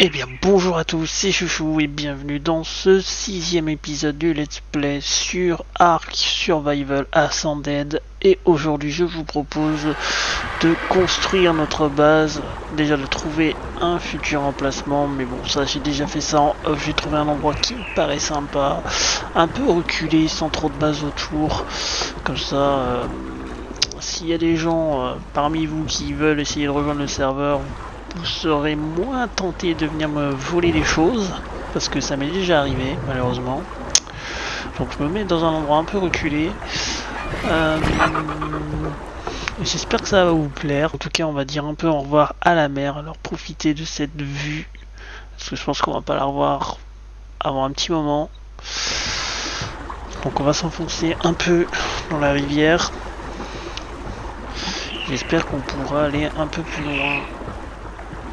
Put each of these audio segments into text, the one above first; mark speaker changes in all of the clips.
Speaker 1: Eh bien bonjour à tous, c'est Chouchou et bienvenue dans ce 6e épisode du Let's Play sur Ark Survival Ascended. Et aujourd'hui je vous propose de construire notre base, déjà de trouver un futur emplacement, mais bon ça j'ai déjà fait ça en off, j'ai trouvé un endroit qui me paraît sympa, un peu reculé sans trop de base autour, comme ça s'il y a des gens parmi vous qui veulent essayer de rejoindre le serveur, vous serez moins tenté de venir me voler des choses, parce que ça m'est déjà arrivé malheureusement. Donc je me mets dans un endroit un peu reculé. J'espère que ça va vous plaire. En tout cas on va dire un peu au revoir à la mer, alors profitez de cette vue, parce que je pense qu'on va pas la revoir avant un petit moment. Donc on va s'enfoncer un peu dans la rivière. J'espère qu'on pourra aller un peu plus loin,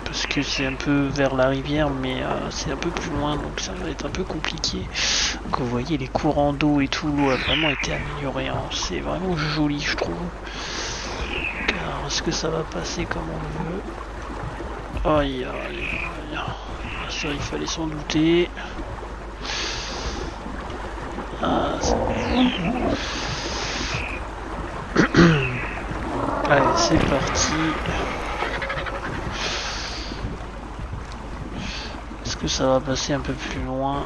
Speaker 1: parce que c'est un peu vers la rivière, mais c'est un peu plus loin, donc ça va être un peu compliqué. Donc vous voyez les courants d'eau et tout, l'eau a vraiment été améliorée, hein. C'est vraiment joli je trouve. Car est-ce que ça va passer comme on le veut? Aïe aïe aïe. Ça il fallait s'en douter. Ah c'est bon. Allez c'est parti. Est-ce que ça va passer un peu plus loin?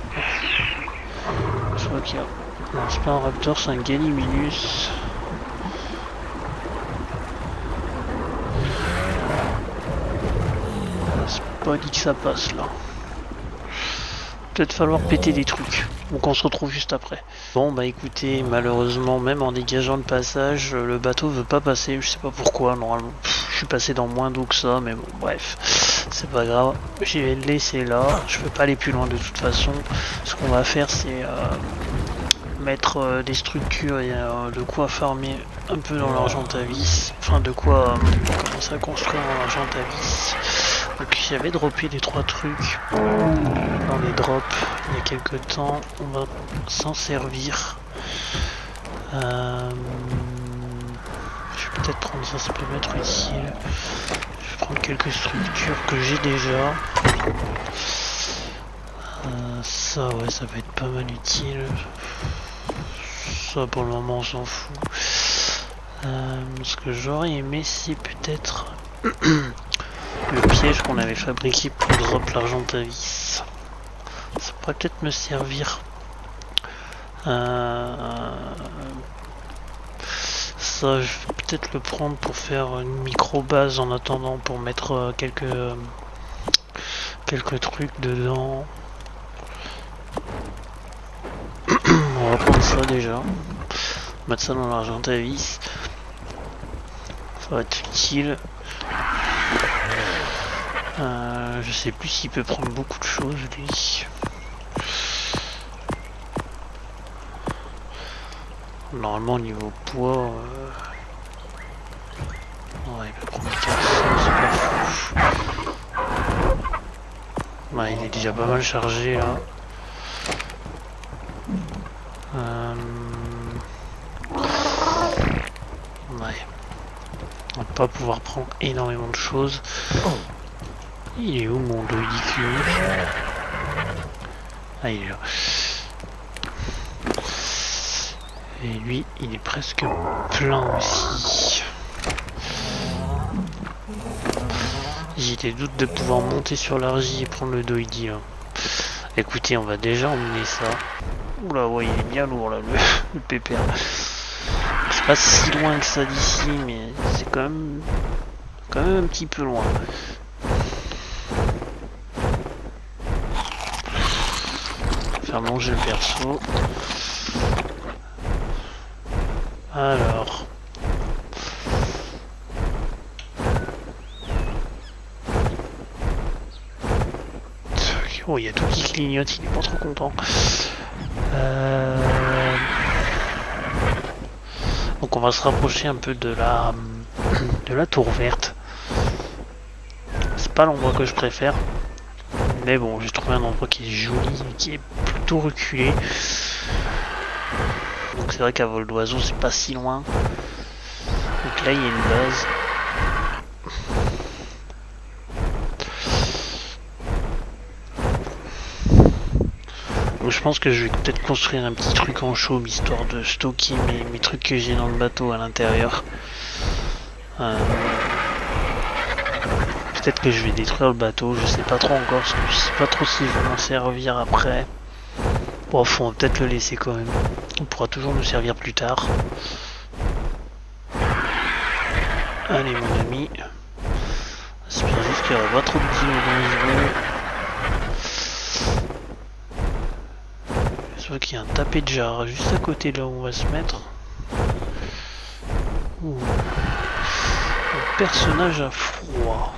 Speaker 1: Je vois qu'il y a... Non, c'est pas un raptor, c'est un Ganyminus. C'est pas dit que ça passe là. Peut-être falloir péter des trucs. Donc on se retrouve juste après. Bon bah écoutez, malheureusement même en dégageant le passage, le bateau veut pas passer, je sais pas pourquoi, normalement je suis passé dans moins d'eau que ça, mais bon bref, c'est pas grave, je vais le laisser là, je peux pas aller plus loin de toute façon. Ce qu'on va faire c'est mettre des structures et de quoi farmer un peu dans l'argentavis, enfin de quoi commencer à construire dans l'argentavis. Donc j'avais droppé les 3 trucs dans les drops il y a quelques temps, on va s'en servir. Je vais peut-être prendre ça peut m'être utile. Je vais prendre quelques structures que j'ai déjà. Ça ouais, ça va être pas mal utile. Ça pour le moment on s'en fout. Ce que j'aurais aimé c'est peut-être le piège qu'on avait fabriqué pour drop l'argentavis. Ça pourrait peut-être me servir. Ça je vais peut-être le prendre pour faire une micro base en attendant, pour mettre quelques trucs dedans. On va prendre ça déjà, mettre ça dans l'argentavis, ça va être utile. Je sais plus s'il peut prendre beaucoup de choses lui. Normalement au niveau poids, ouais, il peut prendre 400, c'est pas fou. Ouais, il est déjà pas mal chargé là. Ouais. On va pas pouvoir prendre énormément de choses. Il est où mon doidicule? Ah, il est là. Et lui, il est presque plein aussi. J'ai des doutes de pouvoir monter sur l'argile et prendre le doidi là. Écoutez, on va déjà emmener ça. Oula, ouais, il est bien lourd là, le pépère. C'est pas si loin que ça d'ici, mais c'est quand même un petit peu loin. Faire manger le perso. Alors. Oh, il y a tout qui clignote, il est pas trop content. Donc on va se rapprocher un peu de la tour verte. C'est pas l'endroit que je préfère. Mais bon, j'ai trouvé un endroit qui est joli, qui est plutôt reculé. Donc c'est vrai qu'à vol d'oiseau c'est pas si loin. Donc là il y a une base. Donc je pense que je vais peut-être construire un petit truc en chaume histoire de stocker mes trucs que j'ai dans le bateau à l'intérieur. Peut-être que je vais détruire le bateau, je sais pas trop encore, je sais pas trop si je vais m'en servir après. Bon, faut peut-être le laisser quand même. On pourra toujours nous servir plus tard. Allez mon ami. J'espère juste qu'il n'y aura pas trop de dinos dangereux. Je vois qu'il y a un tapis de jarre juste à côté de là où on va se mettre. Ouh. Un personnage à froid.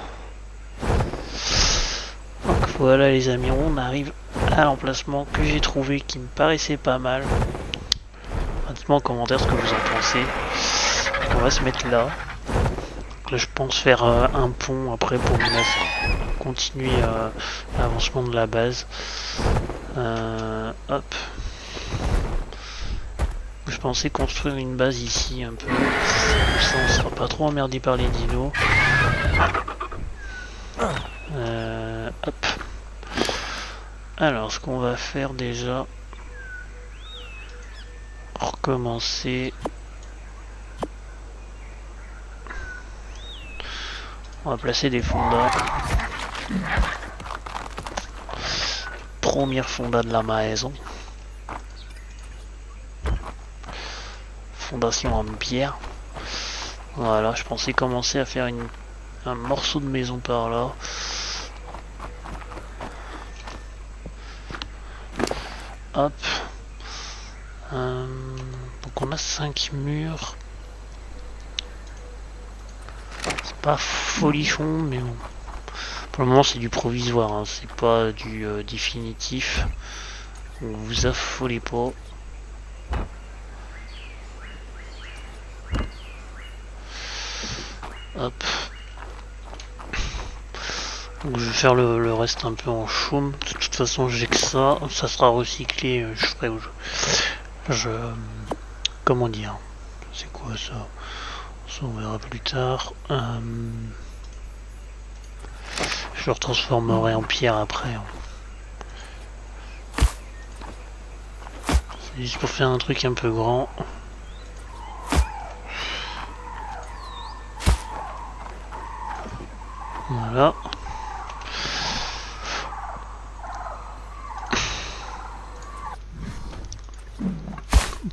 Speaker 1: Donc voilà les amis, on arrive à l'emplacement que j'ai trouvé qui me paraissait pas mal. Dites-moi en commentaire ce que vous en pensez. Donc on va se mettre là. Là je pense faire un pont après pour continuer l'avancement de la base. Hop. Je pensais construire une base ici un peu. Comme ça on sera pas trop emmerdé par les dinos. Hop. Alors ce qu'on va faire déjà, recommencer. On va placer des fondas. Première fonda de la maison. Fondation en pierre. Voilà, je pensais commencer à faire un morceau de maison par là. Hop. Donc on a 5 murs. C'est pas folichon, mais bon. Pour le moment c'est du provisoire, hein. C'est pas du définitif. Donc, vous affolez pas. Hop. Donc je vais faire le reste un peu en chaume. De toute façon j'ai que ça sera recyclé. Je ferai. Comment dire? C'est quoi ça? Ça on verra plus tard. Je le retransformerai en pierre après. C'est juste pour faire un truc un peu grand. Voilà.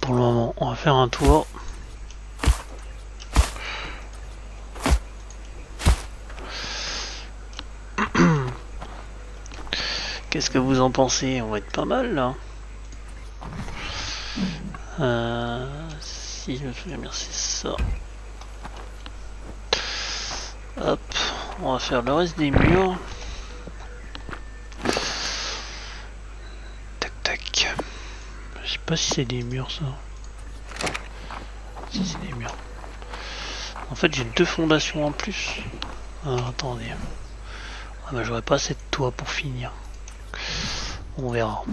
Speaker 1: Pour le moment, on va faire un tour. Qu'est-ce que vous en pensez? On va être pas mal là. Si je me souviens bien, c'est ça. Hop, on va faire le reste des murs. Tac tac. Je sais pas si c'est des murs ça. Si c'est des murs. En fait j'ai 2 fondations en plus. Alors, attendez. Ah bah j'aurais pas assez de toit pour finir. On verra.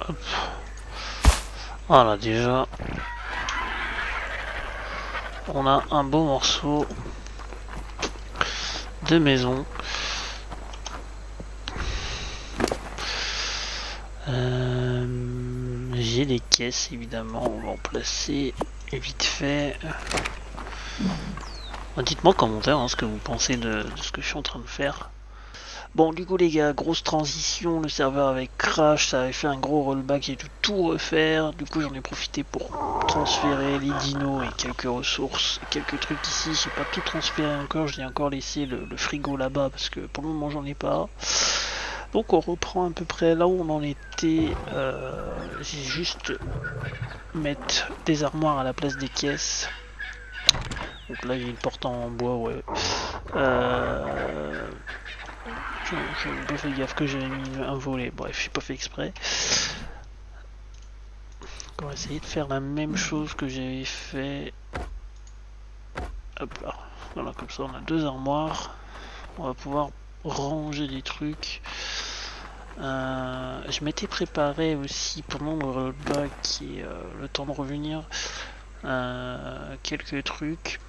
Speaker 1: Hop. Voilà déjà. On a un beau morceau de maison. J'ai des caisses évidemment, on va en placer vite fait. Dites-moi en commentaire hein, ce que vous pensez de ce que je suis en train de faire. Bon du coup les gars, grosse transition, le serveur avait crash, ça avait fait un gros rollback, j'ai dû tout refaire. Du coup j'en ai profité pour transférer les dinos et quelques ressources, quelques trucs ici. J'ai pas tout transféré encore, j'ai encore laissé le frigo là-bas parce que pour le moment j'en ai pas. Donc on reprend à peu près là où on en était. J'ai juste mettre des armoires à la place des caisses. Donc là il y a une porte en bois, ouais. J'ai pas fait gaffe que j'avais mis un volet, bref, j'ai pas fait exprès. Donc on va essayer de faire la même chose que j'avais fait. Hop là, voilà, comme ça on a 2 armoires. On va pouvoir ranger des trucs. Je m'étais préparé aussi pendant le rollback et le temps de revenir quelques trucs.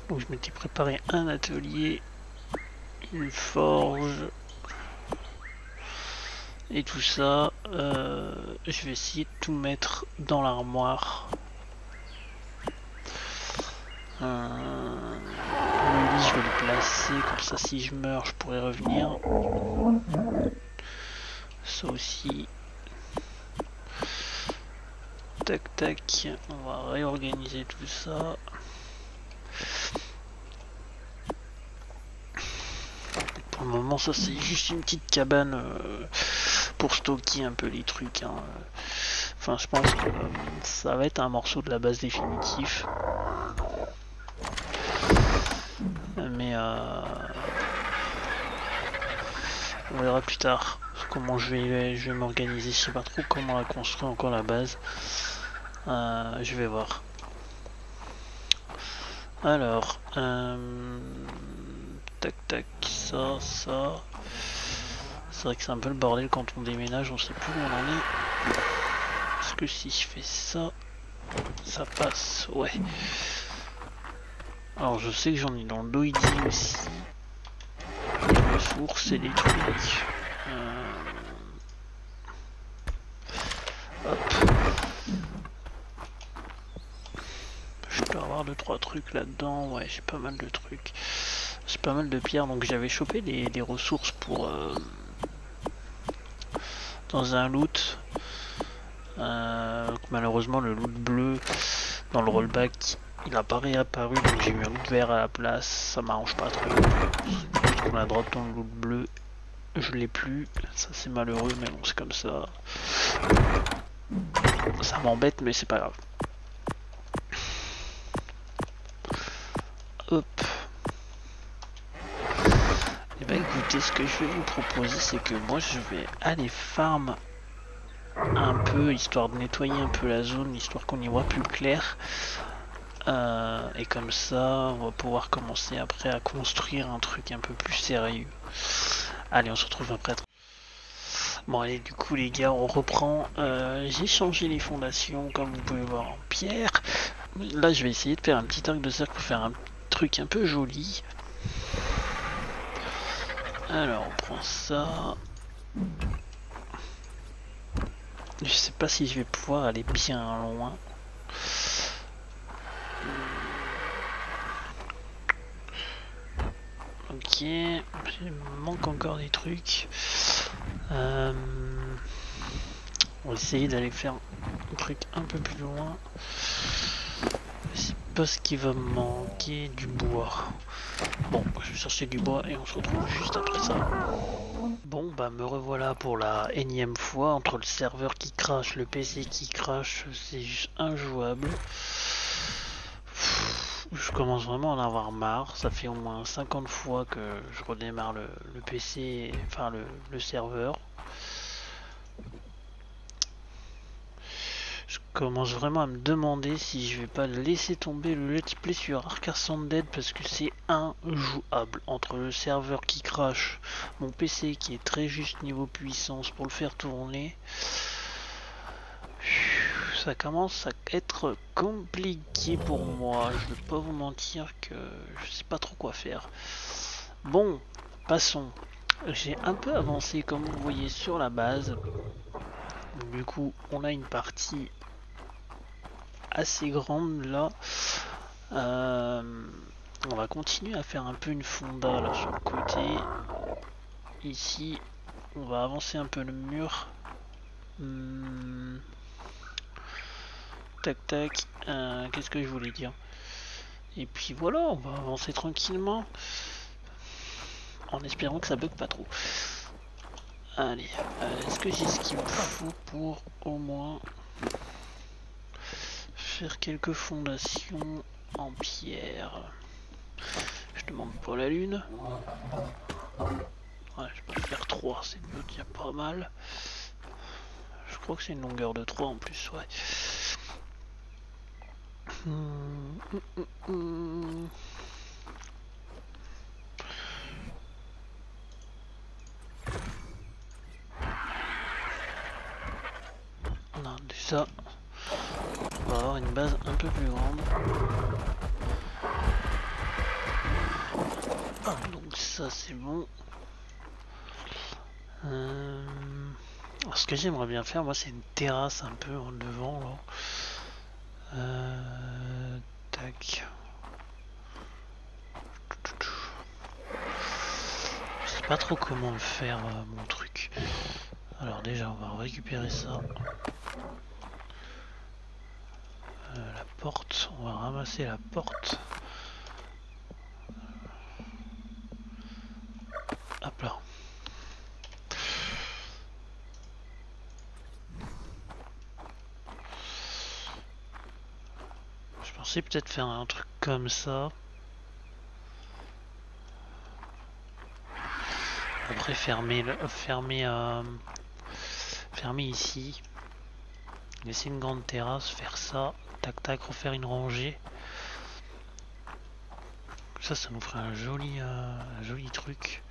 Speaker 1: Donc je m'étais préparé un atelier, une forge et tout ça. Je vais essayer de tout mettre dans l'armoire. Le lit je vais le placer comme ça, si je meurs je pourrais revenir. Ça aussi. Tac tac, on va réorganiser tout ça. Pour le moment ça c'est juste une petite cabane pour stocker un peu les trucs. Hein. Enfin je pense que ça va être un morceau de la base définitif. Mais on verra plus tard comment je vais m'organiser. Je sais pas trop comment la construire encore la base. Je vais voir. Alors, tac tac, ça. C'est vrai que c'est un peu le bordel quand on déménage, on sait plus où on en est. Est-ce que si je fais ça, ça passe? Ouais. Alors je sais que j'en ai dans le Doidi aussi. Des ressources et des trucs. Hop. Je peux avoir 2-3 trucs là-dedans. Ouais, j'ai pas mal de trucs. J'ai pas mal de pierres, donc j'avais chopé des ressources pour dans un loot. Malheureusement le loot bleu dans le rollback il n'a pas réapparu, donc j'ai eu un loot vert à la place. Ça m'arrange pas trop. On a drop dans le loot bleu. Je l'ai plus. Ça c'est malheureux, mais bon c'est comme ça. Ça m'embête, mais c'est pas grave. Hop. Et bah écoutez, ce que je vais vous proposer, c'est que moi je vais aller farm un peu, histoire de nettoyer un peu la zone, histoire qu'on y voit plus clair. Et comme ça, on va pouvoir commencer après à construire un truc un peu plus sérieux. Allez, on se retrouve après. Bon allez, du coup les gars, on reprend. J'ai changé les fondations, comme vous pouvez voir, en pierre. Là, je vais essayer de faire un petit arc de cercle pour faire un truc un peu joli. Alors, on prend ça. Je sais pas si je vais pouvoir aller bien loin. Ok, il me manque encore des trucs. On va essayer d'aller faire un truc un peu plus loin. C'est pas ce qui va me manquer, du bois. Bon, je vais chercher du bois et on se retrouve juste après ça. Bon, bah me revoilà pour la énième fois. Entre le serveur qui crache, le PC qui crache, c'est juste injouable. Je commence vraiment à en avoir marre. Ça fait au moins 50 fois que je redémarre le PC, enfin le serveur. Je commence vraiment à me demander si je vais pas laisser tomber le let's play sur Ark Ascended parce que c'est injouable. Entre le serveur qui crache, mon PC qui est très juste niveau puissance pour le faire tourner, ça commence à être compliqué pour moi. Je vais pas vous mentir que je sais pas trop quoi faire. Bon, passons. J'ai un peu avancé comme vous voyez sur la base. Du coup, on a une partie assez grande là. On va continuer à faire un peu une fonda là sur le côté. Ici, on va avancer un peu le mur. Tac tac. Qu'est-ce que je voulais dire? Et puis voilà, on va avancer tranquillement. En espérant que ça bug pas trop. Allez, est-ce que j'ai ce qu'il me faut pour au moins faire quelques fondations en pierre? Je demande pas la lune. Ouais, je peux faire 3, c'est déjà pas mal. Je crois que c'est une longueur de 3 en plus, ouais. Non, déjà, on va avoir une base un peu plus grande. Donc ça c'est bon. Alors, ce que j'aimerais bien faire, moi, c'est une terrasse un peu en devant là. Tac. Je sais pas trop comment le faire mon truc. Alors déjà, on va récupérer ça. La porte, on va ramasser la porte. Hop là. Je pensais peut-être faire un truc comme ça. Après fermer ici. Laisser une grande terrasse, faire ça. Tac tac, refaire une rangée. Ça nous ferait un joli truc.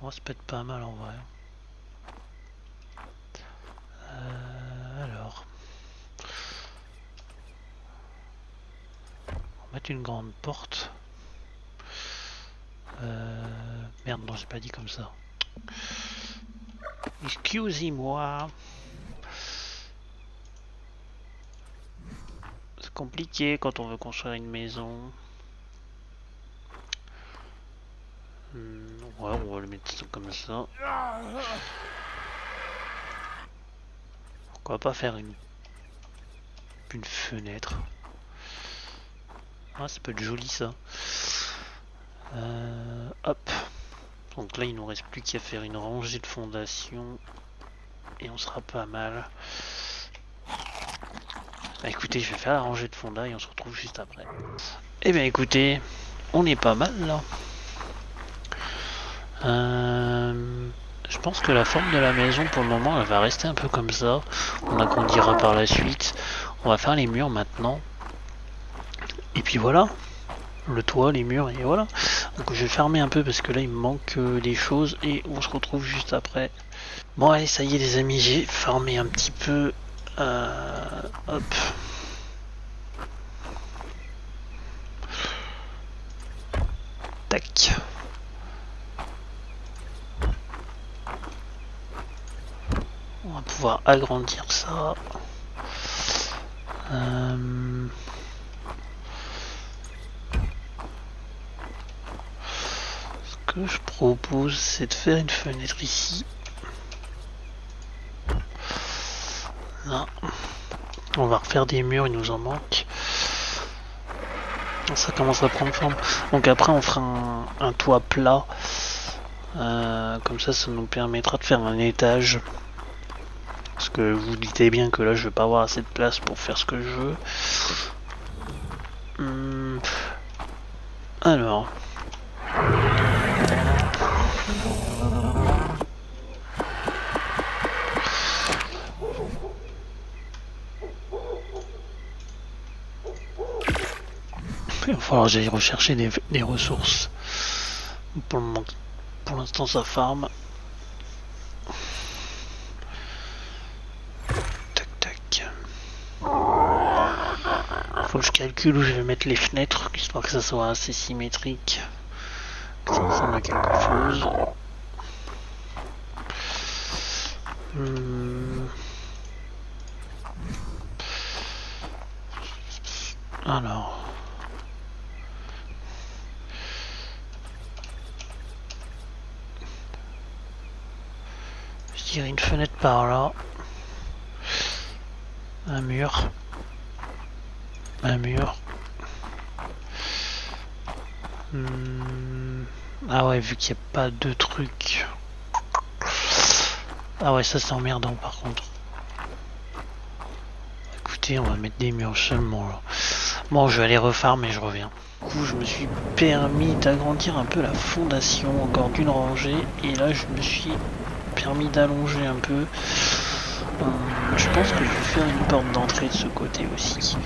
Speaker 1: Oh, ça peut être pas mal en vrai. Alors. On va mettre une grande porte. Merde, non, j'ai pas dit comme ça. Excusez-moi. C'est compliqué quand on veut construire une maison. Ouais, on va le mettre comme ça. Pourquoi pas faire une fenêtre? Ah, ça peut être joli ça. Hop. Donc là, il nous reste plus qu'à faire une rangée de fondation. Et on sera pas mal. Bah écoutez, je vais faire la rangée de fonda et on se retrouve juste après. Eh bien écoutez, on est pas mal là. Je pense que la forme de la maison pour le moment elle va rester un peu comme ça. On agrandira par la suite. On va faire les murs maintenant. Et puis voilà. Le toit, les murs et voilà. Donc je vais fermer un peu parce que là il me manque des choses et on se retrouve juste après. Bon allez, ça y est les amis, j'ai fermé un petit peu. Hop. Tac. On va pouvoir agrandir ça. Ce que je propose, c'est de faire une fenêtre ici. Là. On va refaire des murs, il nous en manque. Ça commence à prendre forme. Donc après, on fera un toit plat. Comme ça, ça nous permettra de faire un étage. Parce que vous dites bien que là, je vais pas avoir assez de place pour faire ce que je veux. Alors. Il va falloir que j'aille rechercher des ressources. Pour l'instant, ça farm. Tac tac. Faut que je calcule où je vais mettre les fenêtres, histoire que ça soit assez symétrique. Que ça ressemble à quelque chose. Alors. Je dirais une fenêtre par là. Un mur. Un mur. Ah ouais, vu qu'il n'y a pas de trucs. Ah ouais, ça c'est emmerdant par contre. Écoutez, on va mettre des murs seulement là. Bon, je vais aller refarmer mais je reviens. Du coup, je me suis permis d'agrandir un peu la fondation, encore d'une rangée. Et là, je me suis permis d'allonger un peu. Je pense que je vais faire une porte d'entrée de ce côté aussi.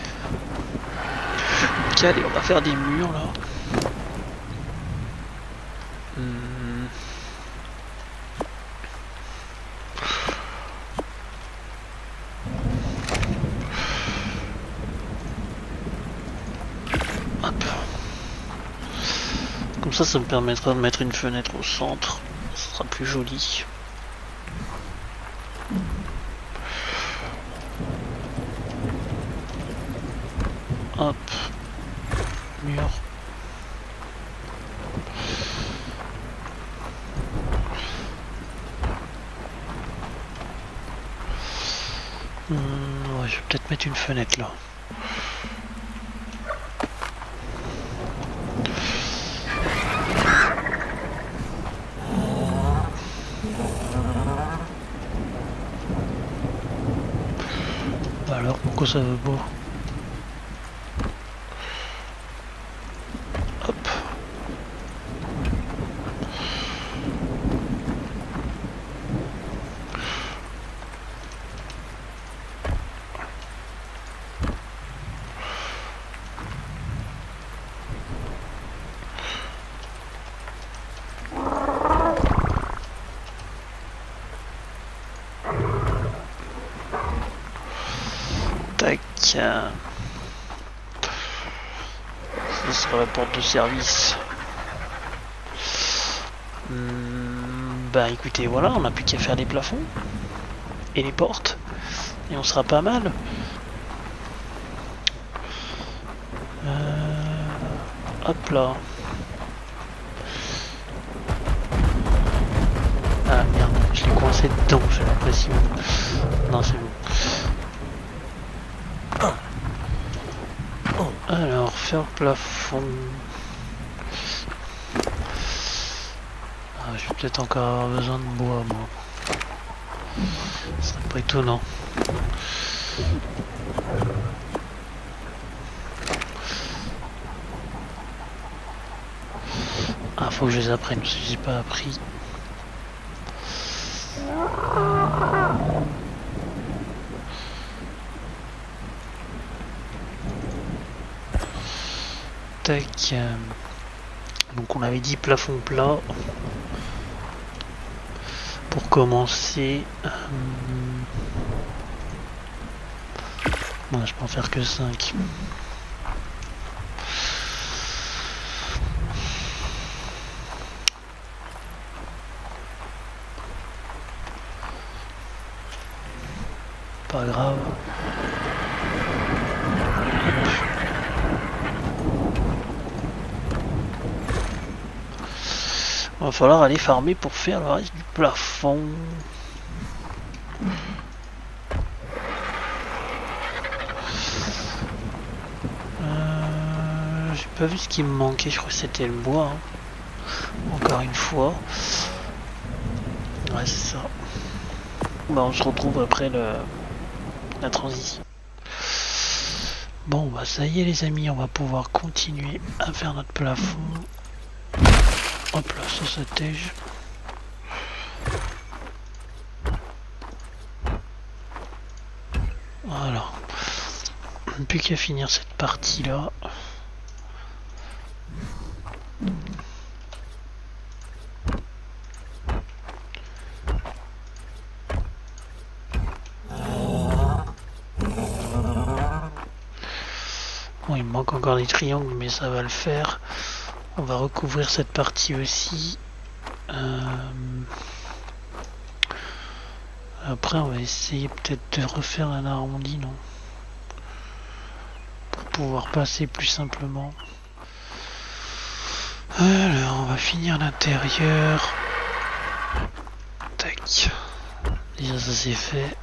Speaker 1: Ok, allez, on va faire des murs là. ça me permettra de mettre une fenêtre au centre. Ce sera plus joli. Hop. Mur. Ouais, je vais peut-être mettre une fenêtre là. Alors, pourquoi ça veut pas? Hop. Tac. Ça sera la porte de service. Bah écoutez, voilà, on n'a plus qu'à faire les plafonds et les portes et on sera pas mal. Hop là. Ah merde, je l'ai coincé dedans, j'ai l'impression. Non, c'est bon. Alors, faire le plafond. Ah, j'ai peut-être encore avoir besoin de bois, moi. Ce serait pas étonnant. Ah, faut que je les apprenne, parce que j'ai pas appris. Tac. Donc on avait dit plafond plat. Pour commencer. Moi je peux en faire que 5. Pas grave. Va falloir aller farmer pour faire le reste du plafond. J'ai pas vu ce qui me manquait, je crois que c'était le bois. Hein. Encore une fois. Ouais, c'est ça. Bah, on se retrouve après la transition. Bon, bah ça y est les amis, on va pouvoir continuer à faire notre plafond. Hop là, ça tège. Voilà. Plus qu'à finir cette partie là. Bon, il me manque encore des triangles, mais ça va le faire. On va recouvrir cette partie aussi. Après, on va essayer peut-être de refaire un arrondi, non? Pour pouvoir passer plus simplement. Alors, on va finir l'intérieur. Tac. Déjà, ça c'est fait.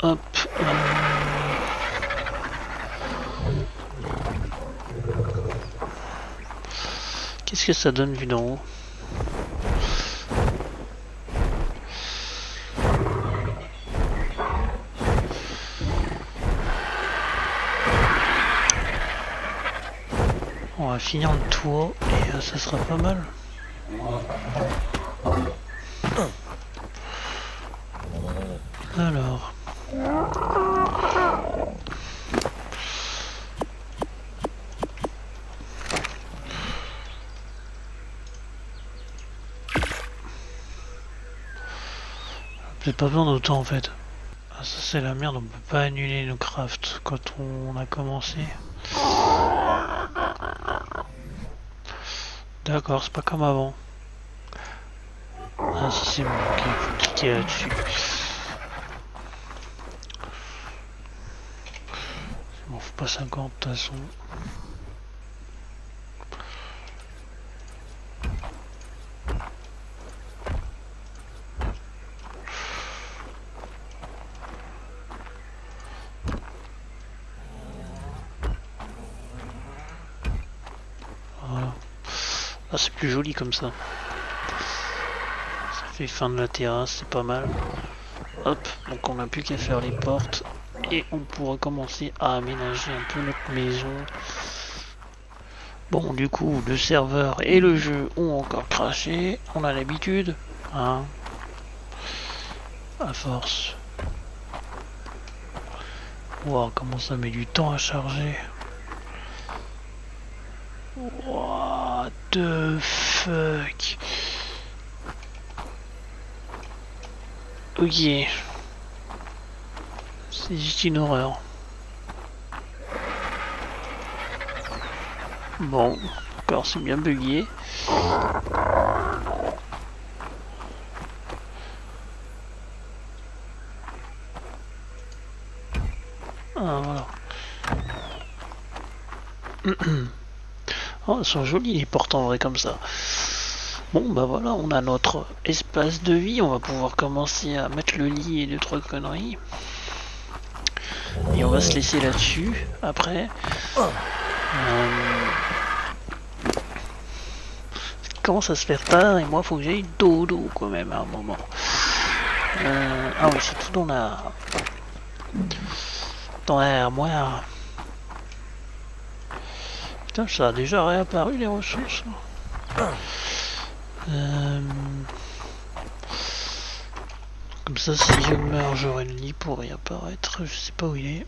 Speaker 1: Hop. Qu'est-ce que ça donne vu d'en haut? On va finir le toit et ça sera pas mal. Alors. peut-être pas besoin d'autant en fait. Ah, ça c'est la merde, on peut pas annuler nos crafts quand on a commencé. D'accord, c'est pas comme avant. Ah si c'est bon, ok, faut cliquer là-dessus. Bon, faut pas 50 de toute façon. Voilà. Ah c'est plus joli comme ça. Ça fait fin de la terrasse, c'est pas mal. Hop, donc on n'a plus qu'à faire les portes. Et on pourra commencer à aménager un peu notre maison. Bon, du coup, le serveur et le jeu ont encore craché. On a l'habitude, hein. À force. Wow, comment ça met du temps à charger. What the fuck. Ok. C'est juste une horreur. Bon, encore c'est bien bugué. Ah voilà. Oh, elles sont jolies les portes en vrai comme ça. Bon bah voilà, on a notre espace de vie, on va pouvoir commencer à mettre le lit et 2-3 conneries. Et on va se laisser là-dessus après. Commence à se faire tard et moi faut que j'aille dodo quand même à un moment. Ah oui, c'est tout dans l'armoire. Putain, ça a déjà réapparu les ressources. Comme ça, si je meurs, j'aurai le lit pour y apparaître. Je sais pas où il est.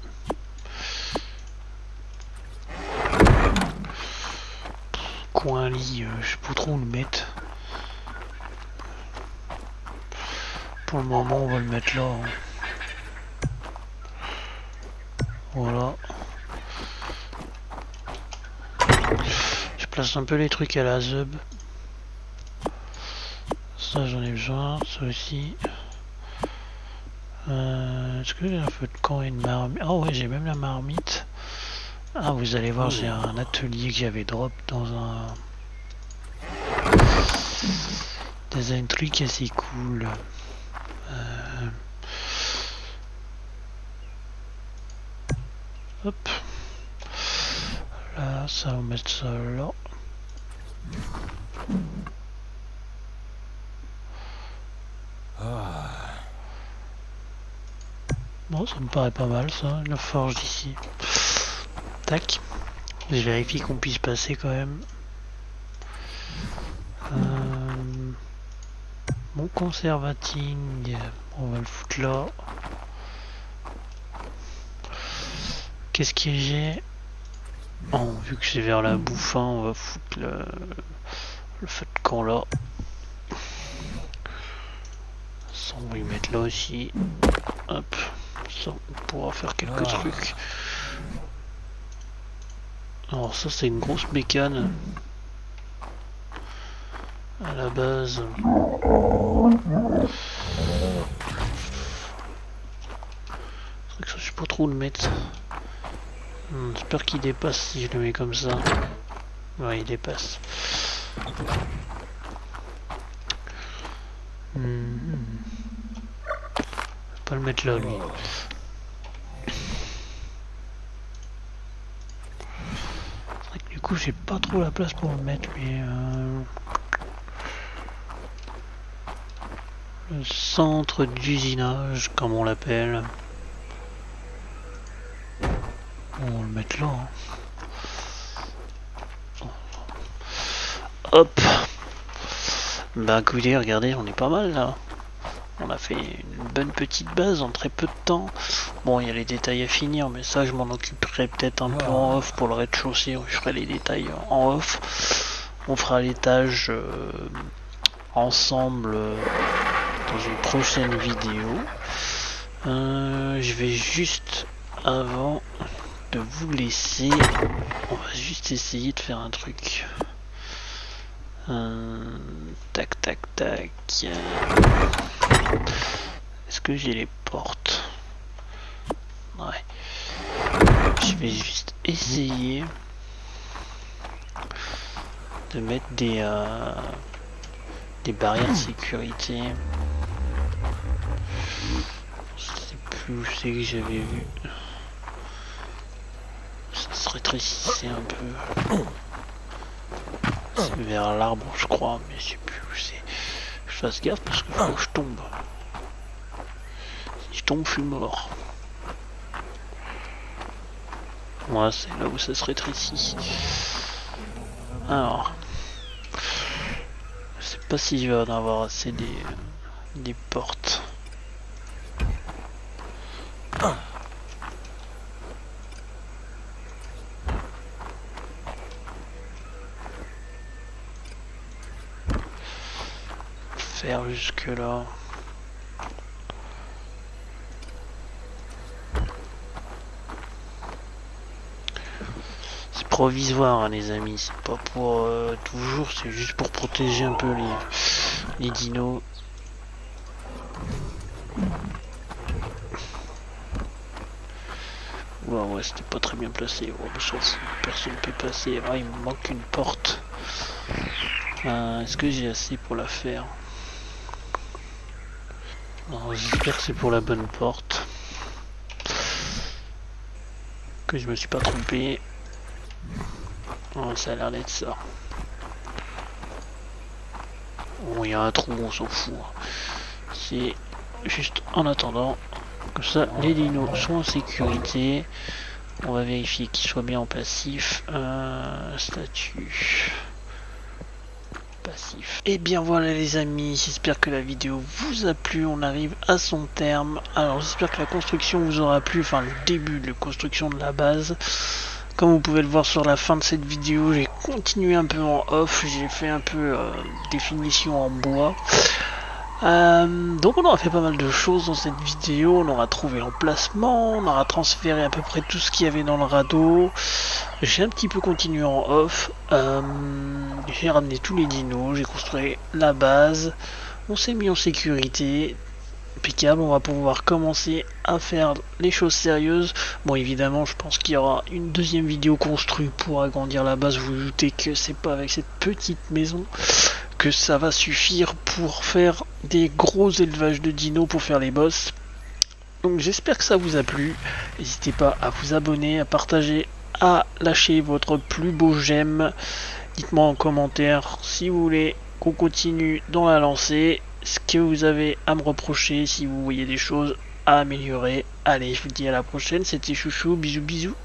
Speaker 1: Coin lit, je sais pas trop où le mettre. Pour le moment, on va le mettre là. Hein. Voilà. Je place un peu les trucs à la zub. Ça, j'en ai besoin. Ça aussi. Est-ce que j'ai un feu de camp et une marmite? Ah ouais, j'ai même la marmite. Ah, vous allez voir, j'ai un atelier que j'avais drop dans un truc assez cool. Hop. Là, ça va mettre ça là. Bon, ça me paraît pas mal ça, la forge d'ici. Tac. Je vérifie qu'on puisse passer quand même. Mon conservating, on va le foutre là. Qu'est-ce que j'ai? Oh, vu que c'est vers la bouffe, on va foutre le feu de camp là. Ça, on va y mettre là aussi. Hop. Ça, on pourra faire quelques trucs. Alors ça, c'est une grosse bécane. À la base. C'est vrai que ça, je sais pas trop où le mettre. J'espère qu'il dépasse si je le mets comme ça. Ouais, il dépasse. Je vais pas le mettre là, lui. C'est vrai que du coup, j'ai pas trop la place pour le mettre, mais... Le centre d'usinage, comme on l'appelle. On va le mettre là. Hein. Hop. Bah écoutez, regardez, on est pas mal là. On a fait une bonne petite base en très peu de temps. Bon, il y a les détails à finir, mais ça je m'en occuperai peut-être un peu en off pour le rez-de-chaussée. Je ferai les détails en off. On fera l'étage ensemble dans une prochaine vidéo. Je vais juste, avant de vous laisser, on va juste essayer de faire un truc. Tac tac tac. Est-ce que j'ai les portes? Ouais. Je vais juste essayer de mettre des barrières de sécurité. Je sais plus où c'est que j'avais vu. Ça se rétrécissait un peu. C'est vers l'arbre, je crois, mais je sais plus où c'est. Je fasse gaffe parce que faut que je tombe. Si je tombe, je suis mort. Moi, c'est là où ça se rétrécit. Alors, je sais pas si je vais en avoir assez des portes. Faire jusque là. C'est provisoire, hein, les amis, c'est pas pour toujours, c'est juste pour protéger un peu les dinos. Ouais, c'était pas très bien placé. Oh, personne ne peut passer. Ah, il me manque une porte. Est-ce que j'ai assez pour la faire? J'espère que c'est pour la bonne porte. Que je me suis pas trompé. Oh, ça a l'air d'être ça. Bon, il y a un trou, on s'en fout. C'est juste en attendant. Comme ça, les dinos sont en sécurité. On va vérifier qu'ils soient bien en passif. Statut. Passif. Et bien voilà les amis, j'espère que la vidéo vous a plu, on arrive à son terme. Alors j'espère que la construction vous aura plu, enfin le début de la construction de la base. Comme vous pouvez le voir sur la fin de cette vidéo, j'ai continué un peu en off, j'ai fait un peu définition en bois. Donc on aura fait pas mal de choses dans cette vidéo, on aura trouvé l'emplacement, on aura transféré à peu près tout ce qu'il y avait dans le radeau. J'ai un petit peu continué en off, j'ai ramené tous les dinos, j'ai construit la base, on s'est mis en sécurité, impeccable, on va pouvoir commencer à faire les choses sérieuses. Bon évidemment je pense qu'il y aura une deuxième vidéo construite pour agrandir la base, vous vous doutez que c'est pas avec cette petite maison que ça va suffire pour faire des gros élevages de dinos pour faire les boss. Donc j'espère que ça vous a plu, n'hésitez pas à vous abonner, à partager, à lâcher votre plus beau j'aime. Dites-moi en commentaire si vous voulez qu'on continue dans la lancée, ce que vous avez à me reprocher, si vous voyez des choses à améliorer. Allez, je vous dis à la prochaine, c'était Chouchou, bisous bisous.